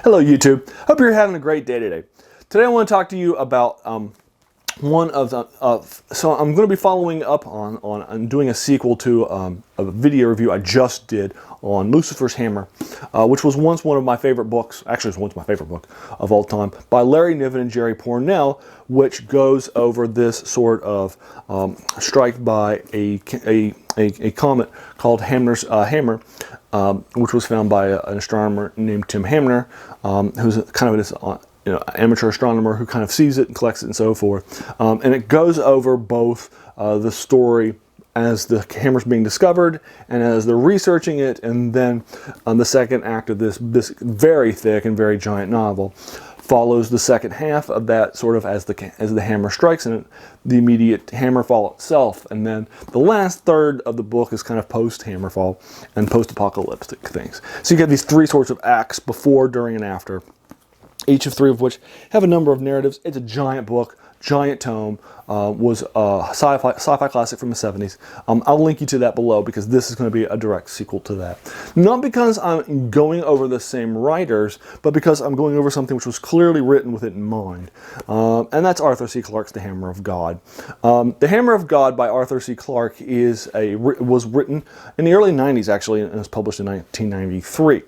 Hello YouTube, hope you're having a great day today. Today I want to talk to you about so I'm going to be following up on doing a sequel to a video review I just did on Lucifer's Hammer, which was once one of my favorite books, actually it's once my favorite book of all time, by Larry Niven and Jerry Pournelle, which goes over this sort of strike by a comet called Hammer's Hammer, which was found by an astronomer named Tim Hamner, who's kind of this amateur astronomer who kind of sees it and collects it and so forth. And it goes over both the story as the hammer's being discovered and as they're researching it, and then the second act of this very thick and very giant novel follows the second half of that, sort of as the hammer strikes, and the immediate hammerfall itself. And then the last third of the book is kind of post-hammerfall and post-apocalyptic things. So you get these three sorts of acts: before, during, and after, each of three of which have a number of narratives. It's a giant book, giant tome, was a sci-fi classic from the 70s. I'll link you to that below because this is going to be a direct sequel to that. Not because I'm going over the same writers, but because I'm going over something which was clearly written with it in mind. And that's Arthur C. Clarke's The Hammer of God. The Hammer of God by Arthur C. Clarke was written in the early 90s, actually, and was published in 1993.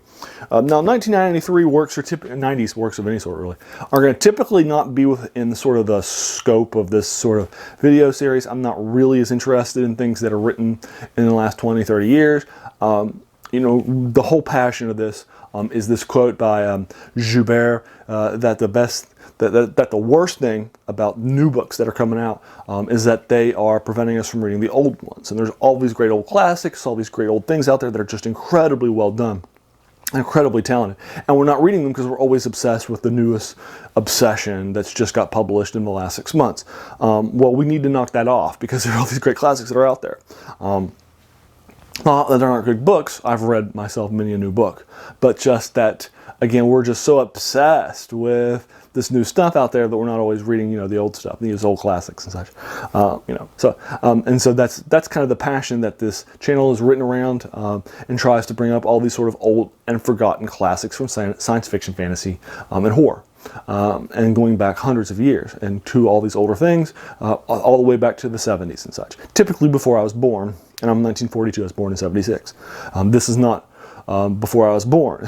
Now, 1993 works, or 90s works of any sort really, are going to typically not be within sort of the scope of this sort of video series. I'm not really as interested in things that are written in the last 20, 30 years. The whole passion of this is this quote by Joubert, that the worst thing about new books that are coming out is that they are preventing us from reading the old ones. And there's all these great old classics, all these great old things out there that are just incredibly well done, incredibly talented, and we're not reading them because we're always obsessed with the newest obsession that's just got published in the last 6 months. Well, we need to knock that off because there are all these great classics that are out there. Not that there aren't good books. I've read myself many a new book, but just that, again, we're just so obsessed with this new stuff out there that we're not always reading, the old stuff, these old classics and such. So that's kind of the passion that this channel is written around, and tries to bring up all these sort of old and forgotten classics from science fiction, fantasy, and horror. And going back hundreds of years and to all these older things, all the way back to the 70s and such. Typically before I was born, and I'm 1942, I was born in 76. This is not before I was born.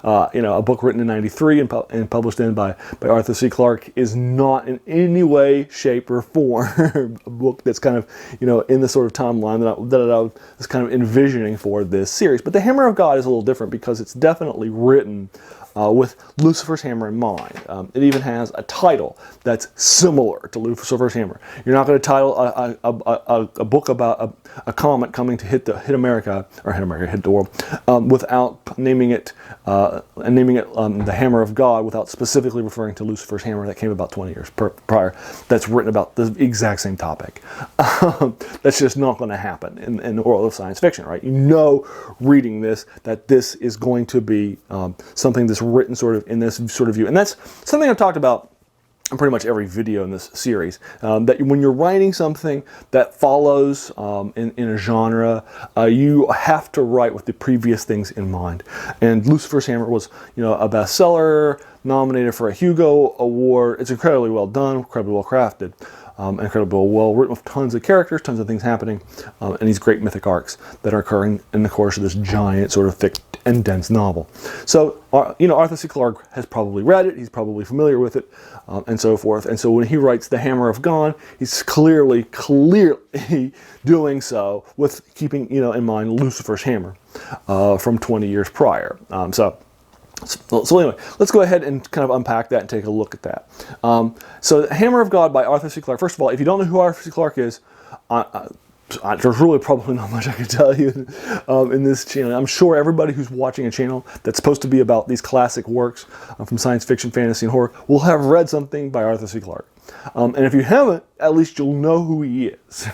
A book written in 93 and published in by Arthur C. Clarke is not in any way, shape, or form a book that's kind of, in the sort of timeline that I was kind of envisioning for this series. But The Hammer of God is a little different because it's definitely written with Lucifer's Hammer in mind. It even has a title that's similar to Lucifer's Hammer. You're not going to title a book about a comet coming to hit America, or hit the world, without naming it The Hammer of God, without specifically referring to Lucifer's Hammer that came about 20 years prior. That's written about the exact same topic. That's just not going to happen in the world of science fiction, right? Reading this, that this is going to be something that's written sort of in this sort of view. And that's something I've talked about in pretty much every video in this series, that when you're writing something that follows in a genre, you have to write with the previous things in mind. And Lucifer's Hammer was, a bestseller, nominated for a Hugo Award. It's incredibly well done, incredibly well crafted, incredibly well written, with tons of characters, tons of things happening, and these great mythic arcs that are occurring in the course of this giant sort of thick and dense novel. So, Arthur C. Clarke has probably read it, he's probably familiar with it, and so forth. And so when he writes The Hammer of God, he's clearly doing so with keeping, in mind Lucifer's Hammer from 20 years prior. So anyway, let's go ahead and kind of unpack that and take a look at that. So The Hammer of God by Arthur C. Clarke. First of all, if you don't know who Arthur C. Clarke is, there's really probably not much I can tell you in this channel. I'm sure everybody who's watching a channel that's supposed to be about these classic works from science fiction, fantasy, and horror will have read something by Arthur C. Clarke. And if you haven't, at least you'll know who he is.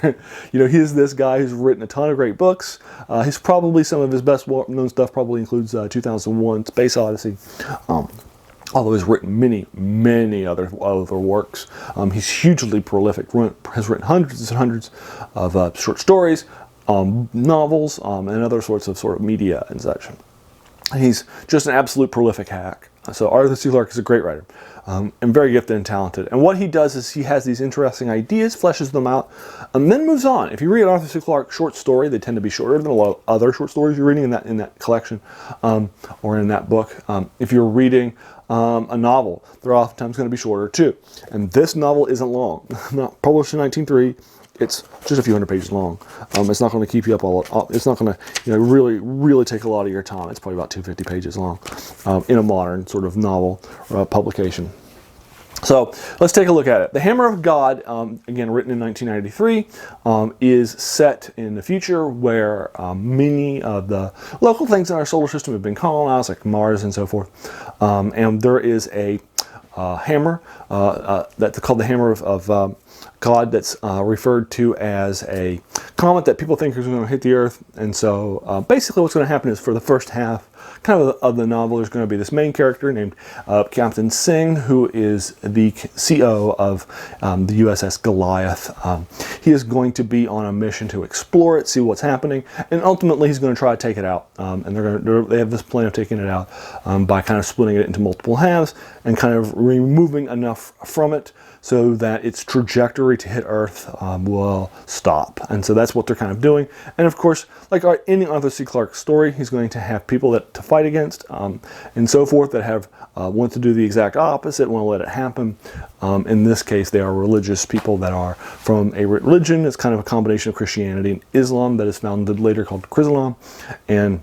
He is this guy who's written a ton of great books. He's probably, some of his best known stuff probably includes 2001 Space Odyssey. Although he's written many other works. He's hugely prolific, has written hundreds and hundreds of short stories, novels, and other sorts of media and such. He's just an absolute prolific hack. So Arthur C. Clarke is a great writer, and very gifted and talented. And what he does is he has these interesting ideas, fleshes them out, and then moves on. If you read Arthur C. Clarke short story, they tend to be shorter than a lot of other short stories you're reading in that collection or in that book. If you're reading a novel, they're oftentimes going to be shorter too. And this novel isn't long. Not published in 1903. It's just a few hundred pages long. It's not going to keep you up it's not going to, really take a lot of your time. It's probably about 250 pages long in a modern sort of novel publication. So let's take a look at it. The Hammer of God, again written in 1993, is set in the future where many of the local things in our solar system have been colonized, like Mars and so forth. And there is a hammer that's called the Hammer of God, that's referred to as a comet that people think is going to hit the Earth. And so basically what's going to happen is for the first half of the novel, there's going to be this main character named Captain Singh, who is the CO of the USS Goliath. He is going to be on a mission to explore it, see what's happening, and ultimately he's going to try to take it out. And they have this plan of taking it out by kind of splitting it into multiple halves and kind of removing enough from it so that its trajectory to hit Earth will stop. And so that's what they're kind of doing. And of course, like any Arthur C. Clarke story, he's going to have people to fight against and so forth that have want to do the exact opposite, want to let it happen. In this case, they are religious people that are from a religion. It's kind of a combination of Christianity and Islam that is founded later called Chrislam and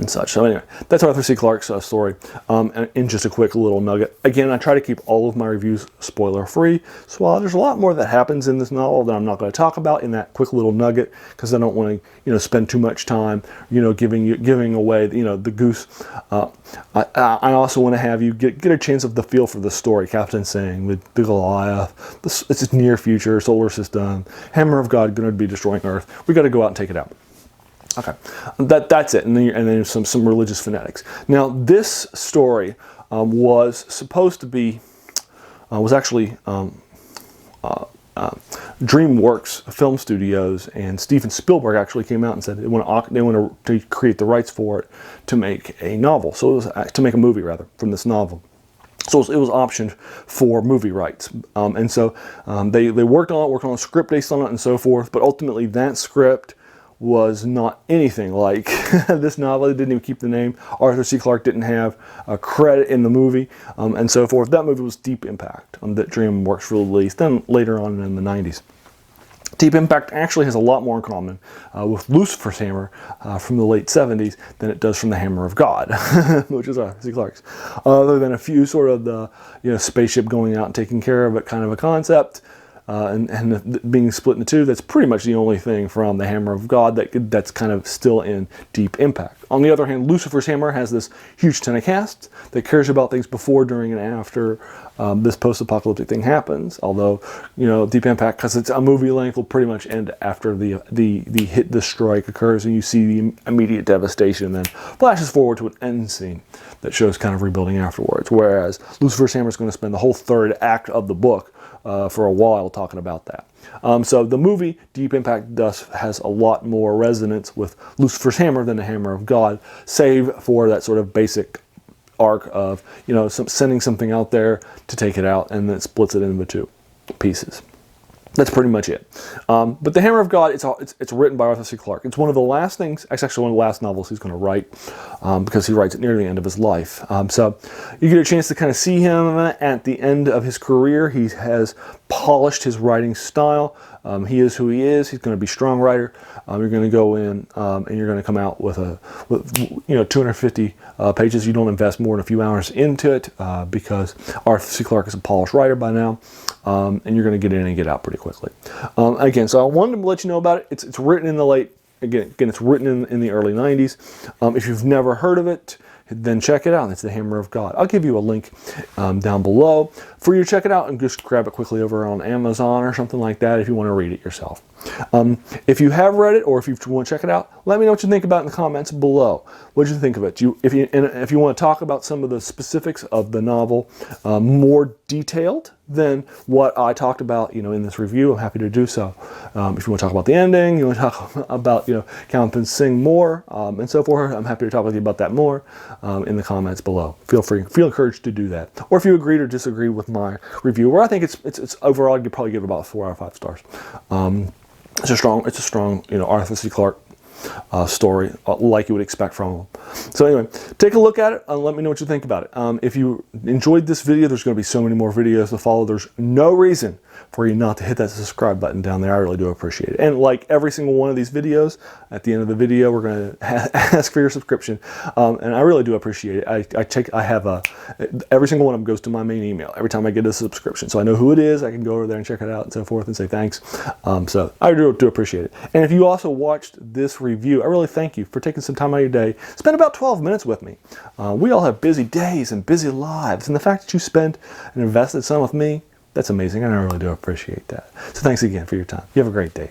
such. So anyway, that's Arthur C. Clarke's story. And in just a quick little nugget. Again, I try to keep all of my reviews spoiler free. So while there's a lot more that happens in this novel that I'm not going to talk about in that quick little nugget, because I don't want to, spend too much time, giving away, the goose. I also want to have you get a chance of the feel for the story. Captain Singh with the Goliath. It's a near future solar system. Hammer of God going to be destroying Earth. We got to go out and take it out. Okay, that's it, and then some religious fanatics. Now, this story was supposed to be, was actually DreamWorks film studios, and Steven Spielberg actually came out and said they want to create the rights for it to make a novel. So it was to make a movie rather from this novel. So it was optioned for movie rights, and so they worked on a script based on it and so forth. But ultimately, that script was not anything like this novel. It didn't even keep the name. Arthur C. Clarke didn't have a credit in the movie, and so forth. That movie was Deep Impact, that DreamWorks released then later on in the 90s. Deep Impact actually has a lot more in common with Lucifer's hammer from the late 70s than it does from the Hammer of God, which is Arthur C. Clarke's. Other than a few sort of the spaceship going out and taking care of it kind of a concept, and being split into two, that's pretty much the only thing from the Hammer of God that's kind of still in Deep Impact. On the other hand, Lucifer's hammer has this huge Telecast that cares about things before, during, and after this post-apocalyptic thing happens. Although, Deep Impact, because it's a movie length, will pretty much end after the strike occurs and you see the immediate devastation, and then flashes forward to an end scene that shows kind of rebuilding afterwards. Whereas Lucifer's hammer is going to spend the whole third act of the book for a while talking about that. So the movie Deep Impact has a lot more resonance with Lucifer's hammer than the Hammer of God, save for that sort of basic arc of sending something out there to take it out, and then it splits it into two pieces. That's pretty much it. But the Hammer of God, it's written by Arthur C. Clarke. It's one of the last things, it's actually one of the last novels he's going to write, because he writes it near the end of his life. So you get a chance to kind of see him at the end of his career. He has polished his writing style. He is who he is. He's going to be a strong writer. You're going to go in and you're going to come out with 250 pages. You don't invest more than a few hours into it because Arthur C. Clarke is a polished writer by now, and you're going to get in and get out pretty quickly. Again, so I wanted to let you know about it. It's written in the late, again, it's written in the early 90s. If you've never heard of it, then check it out. It's the Hammer of God. I'll give you a link down below for you to check it out and just grab it quickly over on Amazon or something like that if you want to read it yourself. If you have read it, or if you want to check it out, let me know what you think about it in the comments below. What did you think of it? If you want to talk about some of the specifics of the novel more detailed than what I talked about, in this review, I'm happy to do so. If you want to talk about the ending, you want to talk about, Captain Singh more, and so forth, I'm happy to talk with you about that more in the comments below. Feel encouraged to do that. Or if you agreed or disagreed with my review, where I think it's overall, you could probably give it about 4 out of 5 stars. It's a strong, Arthur C. Clarke story, like you would expect from him. So anyway, take a look at it and let me know what you think about it. If you enjoyed this video, there's going to be so many more videos to follow. There's no reason for you not to hit that subscribe button down there. I really do appreciate it. And like every single one of these videos, at the end of the video, we're going to ask for your subscription. And I really do appreciate it. I have every single one of them goes to my main email every time I get a subscription. So I know who it is. I can go over there and check it out and so forth and say thanks. So I do appreciate it. And if you also watched this review, I really thank you for taking some time out of your day. Spend about 12 minutes with me. We all have busy days and busy lives. And the fact that you spent and invested some with me, that's amazing, and I really do appreciate that. So thanks again for your time. You have a great day.